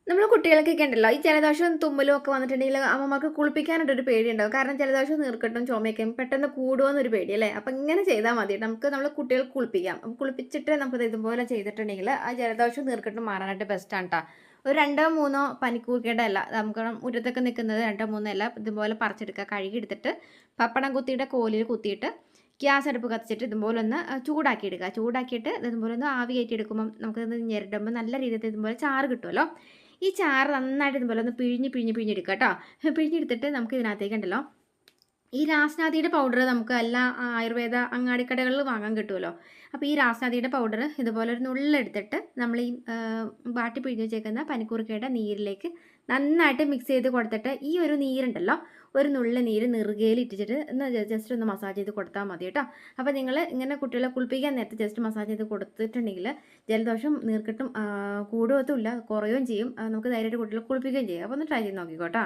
നമ്മൾ കുട്ടികൾക്കൊക്കെ ഉണ്ടല്ലോ, ഈ ജലദോഷവും തുമ്മലും ഒക്കെ വന്നിട്ടുണ്ടെങ്കിൽ അമ്മമാർക്ക് കുളിപ്പിക്കാനായിട്ടൊരു പേടിയുണ്ടാവും. കാരണം ജലദോഷവും നീർക്കെട്ടും ചുമയൊക്കെയും പെട്ടെന്ന് കൂടുമോയെന്നൊരു പേടി അല്ലേ? അപ്പം ഇങ്ങനെ ചെയ്താൽ മതി. നമുക്ക് നമ്മളെ കുട്ടികൾക്ക് കുളിപ്പിക്കാം. അപ്പം കുളിപ്പിച്ചിട്ട് നമുക്കത് ഇതുപോലെ ചെയ്തിട്ടുണ്ടെങ്കിൽ ആ ജലദോഷവും നീർക്കെട്ടും മാറാനായിട്ട് ബെസ്റ്റാണ് ട്ടാ. ഒരു 2ഓ 3ഓ പനിക്കൂർക്കയുടെ ഇല നമുക്ക് മുറ്റത്തൊക്കെ നിൽക്കുന്നത് 2ഓ 3ഓ ഇല ഇതുപോലെ പറിച്ചെടുക്കുക. കഴുകിയെടുത്തിട്ട് പപ്പടം കുത്തിയുടെ കോലിൽ കുത്തിയിട്ട് ഗ്യാസ് അടുപ്പ് കത്തിച്ചിട്ട് ഇതുപോലെ ഒന്ന് ചൂടാക്കി എടുക്കുക. ചൂടാക്കിയിട്ട് ഇതുപോലെ ഒന്ന് ആവി കയറ്റി എടുക്കുമ്പം നമുക്കത് ഞെരടുമ്പോൾ നല്ല രീതിയിൽ ഇതുപോലെ ചാറ് കിട്ടുമല്ലോ. ഈ ചാറ് നന്നായിട്ട് ഇതുപോലെ ഒന്ന് പിഴിഞ്ഞെടുക്കുക കേട്ടോ. പിഴിഞ്ഞെടുത്തിട്ട് നമുക്ക് ഇതിനകത്തേക്ക് ഉണ്ടല്ലോ ഈ രാസ്നാദിയുടെ പൗഡർ നമുക്ക് എല്ലാ ആയുർവേദ അങ്ങാടിക്കടകളിൽ വാങ്ങാൻ കിട്ടുമല്ലോ. അപ്പോൾ ഈ രാസ്നാദിയുടെ പൗഡർ ഇതുപോലെ ഒരു നുള്ളെടുത്തിട്ട് നമ്മൾ ഈ വാട്ടി പിഴിഞ്ഞ് വെച്ചേക്കുന്ന പനിക്കൂർക്കയുടെ നീരിലേക്ക് നന്നായിട്ട് മിക്സ് ചെയ്ത് കൊടുത്തിട്ട് ഈ ഒരു നീരുണ്ടല്ലോ, ഒരു നുള്ളി നീര് നെറുകയിൽ ഇട്ടിട്ട് ഒന്ന് ജസ്റ്റ് ഒന്ന് മസാജ് ചെയ്ത് കൊടുത്താൽ മതി കേട്ടോ. അപ്പോൾ നിങ്ങൾ ഇങ്ങനെ കുട്ടികളെ കുളിപ്പിക്കാൻ നേരത്തെ ജസ്റ്റ് മസാജ് ചെയ്ത് കൊടുത്തിട്ടുണ്ടെങ്കിൽ ജലദോഷം നീർക്കെട്ടും കൂടുകത്തുമില്ല, കുറയുകയും ചെയ്യും. നമുക്ക് ധൈര്യമായിട്ട് കുട്ടികളെ കുളിപ്പിക്കുകയും ചെയ്യും. അപ്പോൾ ഒന്ന് ട്രൈ ചെയ്ത് നോക്കിക്കോട്ടോ.